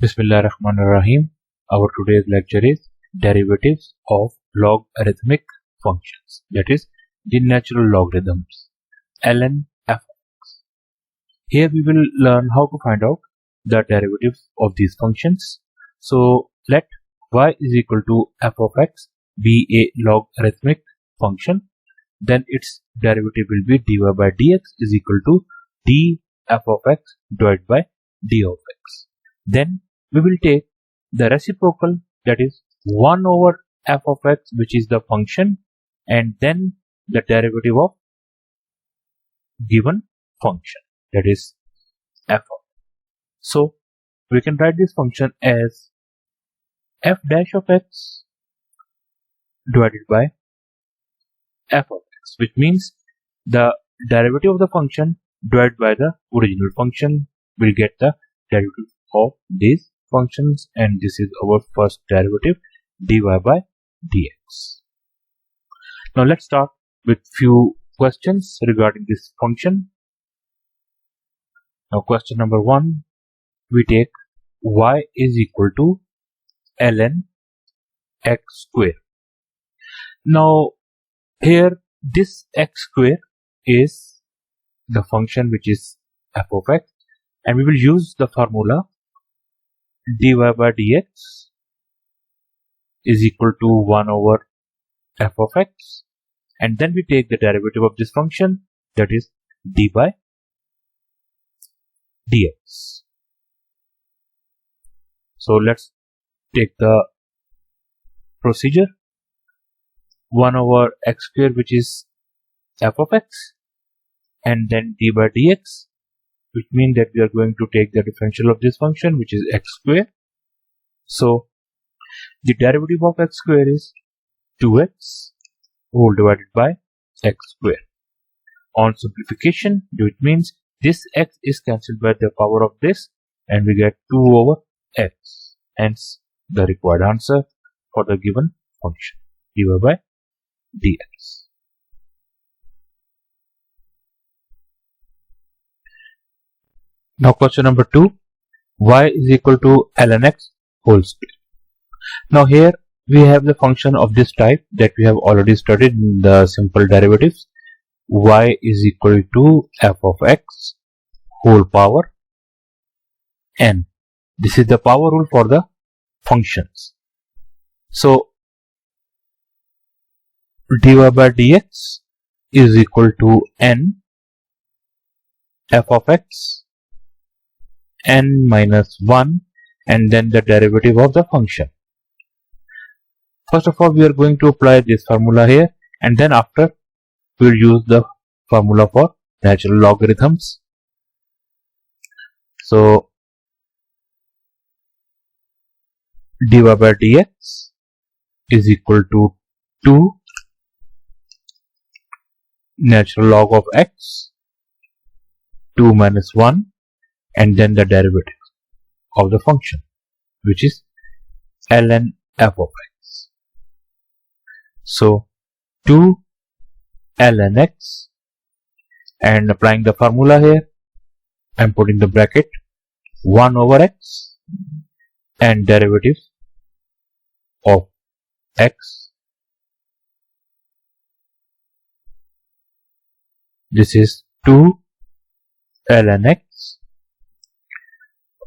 Bismillahirrahmanirrahim. Our today's lecture is derivatives of logarithmic functions, that is the natural logarithms ln f. Here we will learn how to find out the derivatives of these functions. So let y is equal to f of x be a logarithmic function, then its derivative will be dy by dx is equal to d f of x divided by d of x. Then we will take the reciprocal, that is 1 over f of x, which is the function, and then the derivative of given function, that is f of x. So we can write this function as f dash of x divided by f of x, which means the derivative of the function divided by the original function will get the derivative of these functions, and this is our first derivative dy by dx. Now let's start with few questions regarding this function. Now question number 1, we take y is equal to ln x square. Now here this x square is the function which is f of x, and we will use the formula dy by dx is equal to 1 over f of x, and then we take the derivative of this function, that is d by dx. So let's take the procedure. 1 over x square, which is f of x, and then d by dx, which means that we are going to take the differential of this function, which is x square. So the derivative of x square is 2x whole divided by x square. On simplification, it means this x is cancelled by the power of this, and we get 2 over x. Hence the required answer for the given function dy by dx. Now question number 2, y is equal to ln x whole square. Now here we have the function of this type that we have already studied in the simple derivatives. Y is equal to f of x whole power n. This is the power rule for the functions. So dy by dx is equal to n f of x n minus 1, and then the derivative of the function. First of all, we are going to apply this formula here, and then after we will use the formula for natural logarithms. So dy by dx is equal to 2 natural log of x, 2 minus 1, and then the derivative of the function, which is ln f of x. So 2 ln x, and applying the formula here, I am putting the bracket 1 over x and derivative of x. This is 2 ln x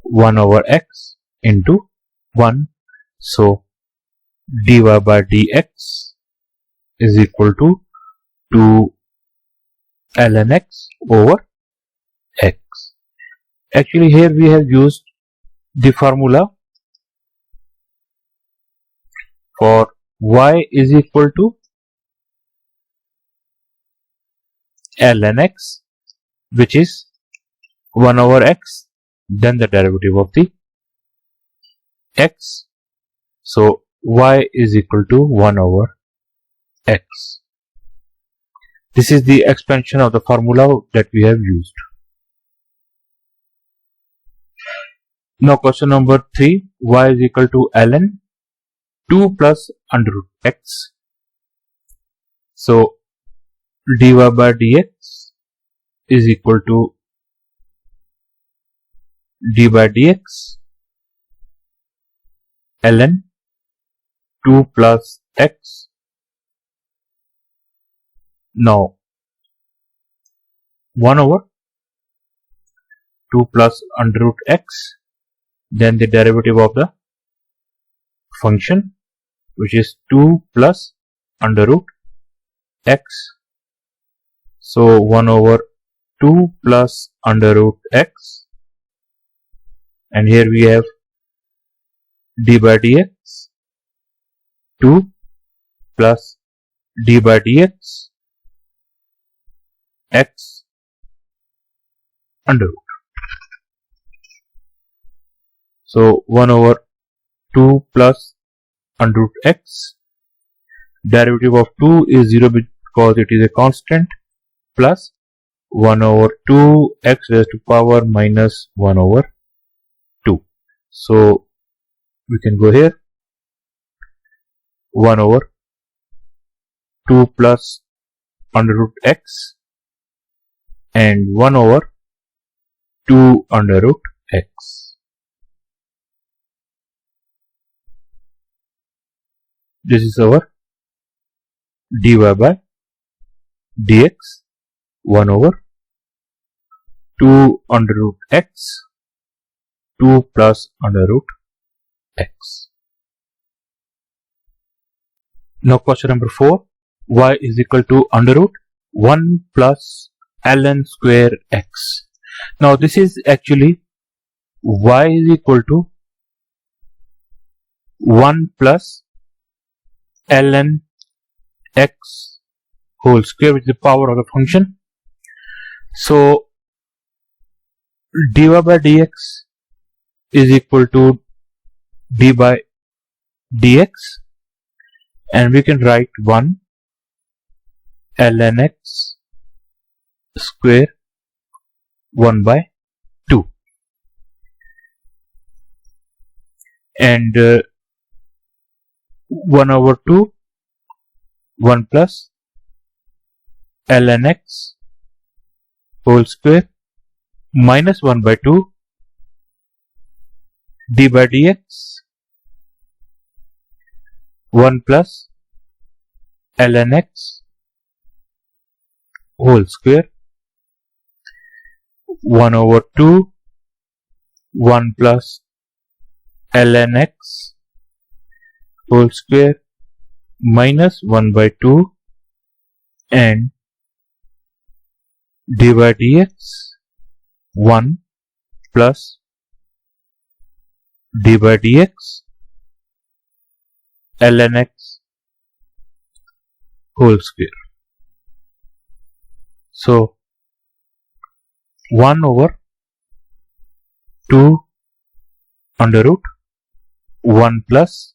1 over x into 1. So dy by dx is equal to 2 ln x over x. Actually here we have used the formula for y is equal to ln x, which is 1 over x, then the derivative of the x. So y is equal to 1 over x. This is the expansion of the formula that we have used. Now question number 3, y is equal to ln 2 plus under root x. So dy by dx is equal to d by dx ln 2 plus x. Now 1 over 2 plus under root x, then the derivative of the function, which is 2 plus under root x. So 1 over 2 plus under root x, and here we have d by dx, 2 plus d by dx x under root. So 1 over 2 plus under root x, derivative of 2 is 0 because it is a constant, plus 1 over 2 x raised to power minus 1 over 2. So we can go here, 1 over 2 plus under root x and 1 over 2 under root x. This is our dy by dx, 1 over 2 under root x, 2 plus under root x. Now question number 4, y is equal to under root 1 plus ln square x. Now this is actually y is equal to 1 plus ln x whole square, which is the power of the function. So dy by dx is equal to d by dx, and we can write 1 ln x square 1 by 2, and 1 over 2 1 plus ln x whole square minus 1 by 2 d by dx 1 plus ln x whole square 1 over 2 1 plus ln x whole square minus 1 by 2 and d by dx 1 plus d by dx ln x whole square. So 1 over 2 under root 1 plus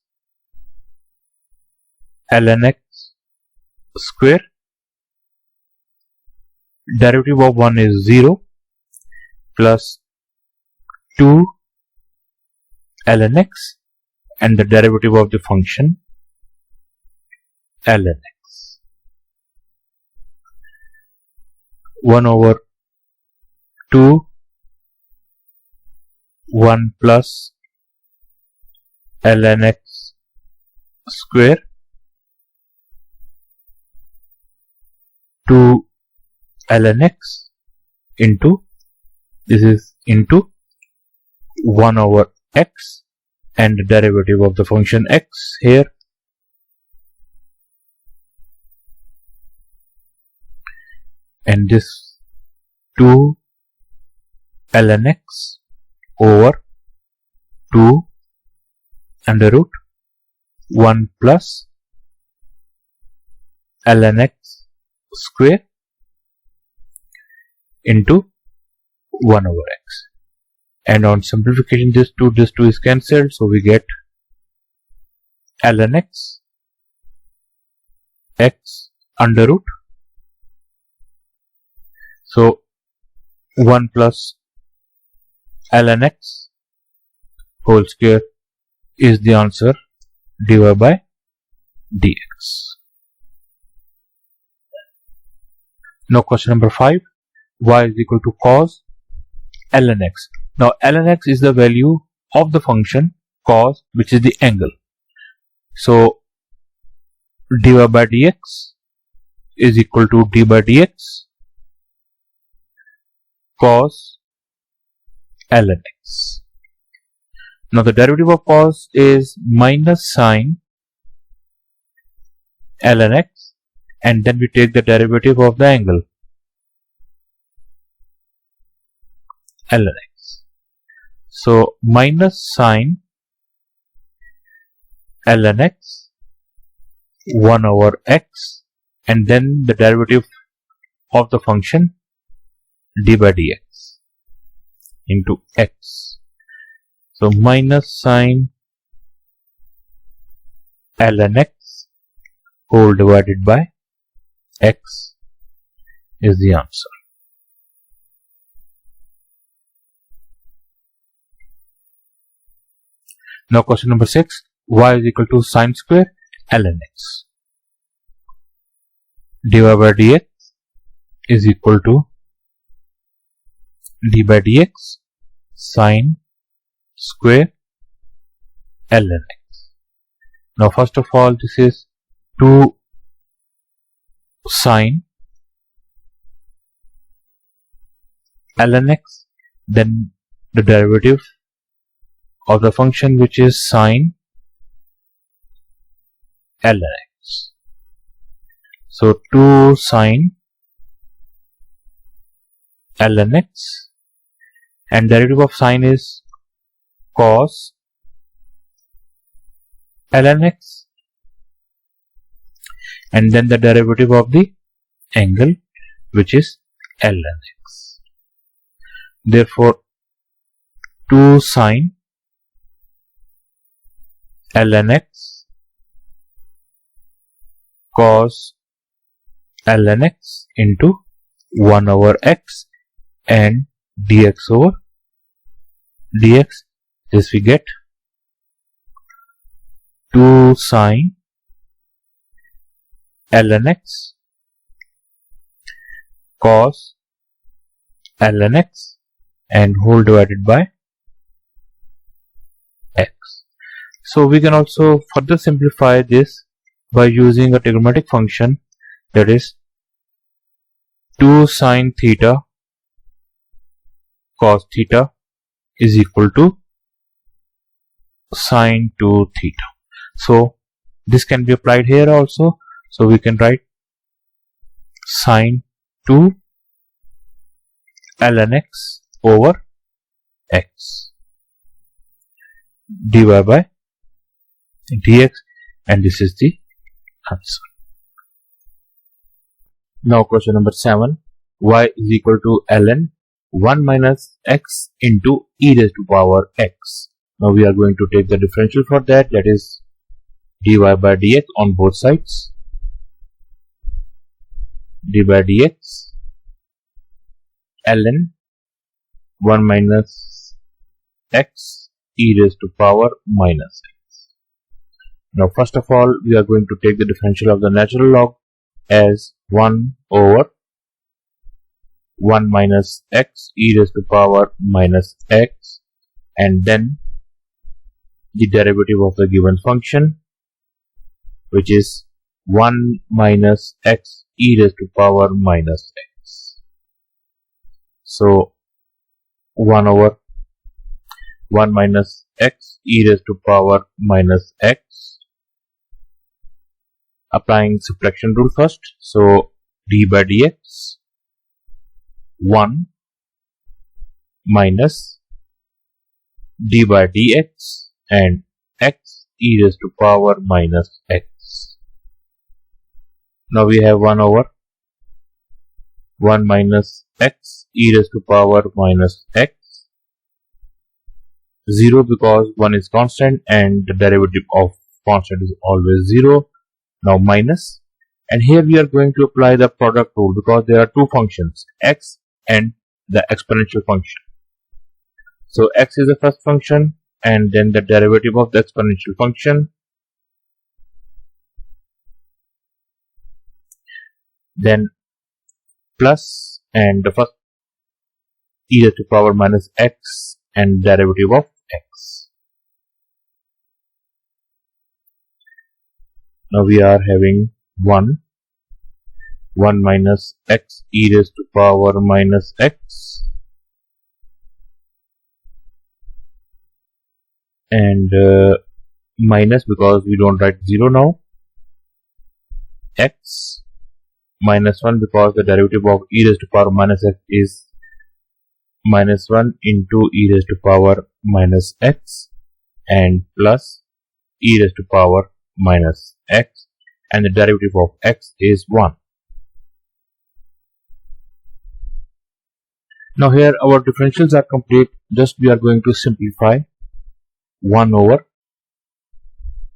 ln x square, derivative of 1 is 0, plus 2 ln x and the derivative of the function ln x. 1 over 2 1 plus ln x square 2 ln x into, this is into 1 over x and the derivative of the function x here, and this 2 ln x over 2 under root 1 plus ln x square into 1 over x, and on simplification this 2 is cancelled, so we get ln x x under root, so 1 plus ln x whole square is the answer, dy by dx. Now question number 5, y is equal to cos ln x. Now ln x is the value of the function cos, which is the angle. So dy by dx is equal to d by dx cos ln x. Now the derivative of cos is minus sine ln x, and then we take the derivative of the angle ln x. So minus sine ln x 1 over x, and then the derivative of the function d by dx into x. So minus sine ln x whole divided by x is the answer. Now question number 6, y is equal to sine square ln x. dy by dx is equal to d by dx sine square ln x. Now first of all, this is 2 sine ln x, then the derivative of the function which is sine ln x. So 2 sine ln x, and derivative of sine is cos ln x, and then the derivative of the angle which is ln x. Therefore 2 sine ln x cos ln x into 1 over x and dx over dx. This we get 2 sine ln x cos ln x and whole divided by x. So we can also further simplify this by using a trigonometric function, that is 2 sine theta cos theta is equal to sine 2 theta. So this can be applied here also. So we can write sine 2 ln x over x dy by dx, and this is the answer. Now question number 7, y is equal to ln 1 minus x into e raised to power x. Now we are going to take the differential for that, that is dy by dx on both sides. d by dx ln 1 minus x e raised to power minus x. Now first of all, we are going to take the differential of the natural log as 1 over 1 minus x e raised to power minus x, and then the derivative of the given function, which is 1 minus x e raised to power minus x. So 1 over 1 minus x e raised to power minus x. Applying subtraction rule first. So d by dx 1 minus d by dx and x e raised to power minus x. Now we have 1 over 1 minus x e raised to power minus x. 0 because 1 is constant and the derivative of constant is always 0. Now minus, and here we are going to apply the product rule because there are two functions, x and the exponential function. So x is the first function and then the derivative of the exponential function, then plus and the first e raised to power minus x and derivative of x. Now we are having 1 minus x e raised to power minus x, and minus, because we don't write 0 now, x minus 1, because the derivative of e raised to power minus x is minus 1 into e raised to power minus x, and plus e raised to power minus x, and the derivative of x is 1. Now here our differentials are complete. Just we are going to simplify. 1 over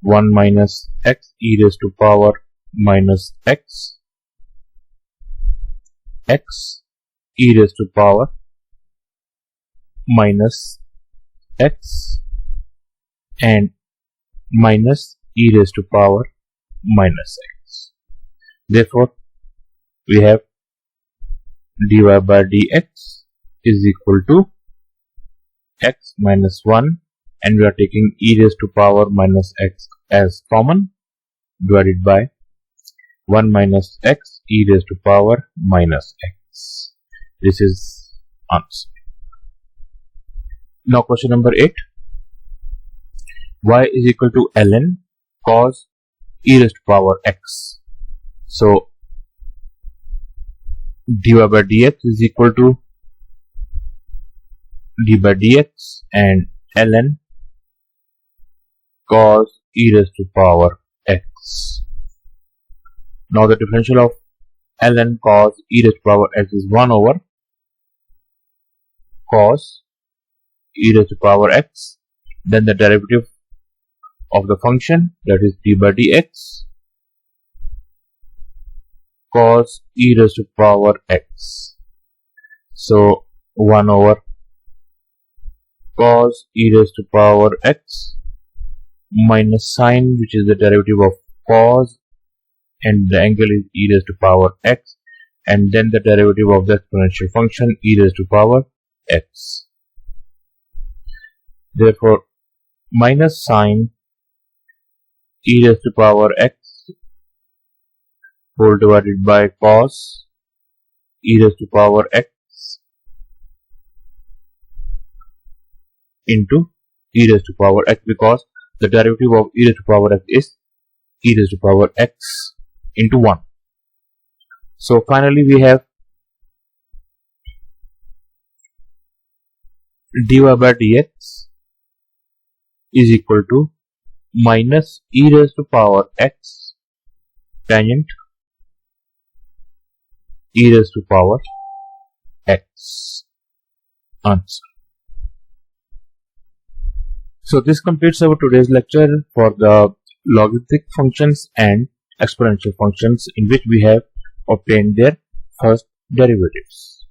1 minus x e raised to power minus x, x e raised to power minus x, and minus e raised to power minus x. Therefore, we have dy by dx is equal to x minus 1, and we are taking e raised to power minus x as common, divided by 1 minus x e raised to power minus x. This is answer. Now question number 8. Y is equal to ln cos e raised to power x. So dy by dx is equal to d by dx and ln cos e raised to power x. Now the differential of ln cos e raised to power x is 1 over cos e raised to power x, then the derivative of the function, that is d by dx, cos e raised to power x. So 1 over cos e raised to power x minus sine, which is the derivative of cos, and the angle is e raised to power x, and then the derivative of the exponential function e raised to power x. Therefore, minus sine e raised to power x whole divided by cos e raised to power x into e raised to power x, because the derivative of e raised to power x is e raised to power x into 1. So finally we have dy by dx is equal to minus e raised to power x tangent e raised to power x. Answer. So this completes our today's lecture for the logarithmic functions and exponential functions, in which we have obtained their first derivatives.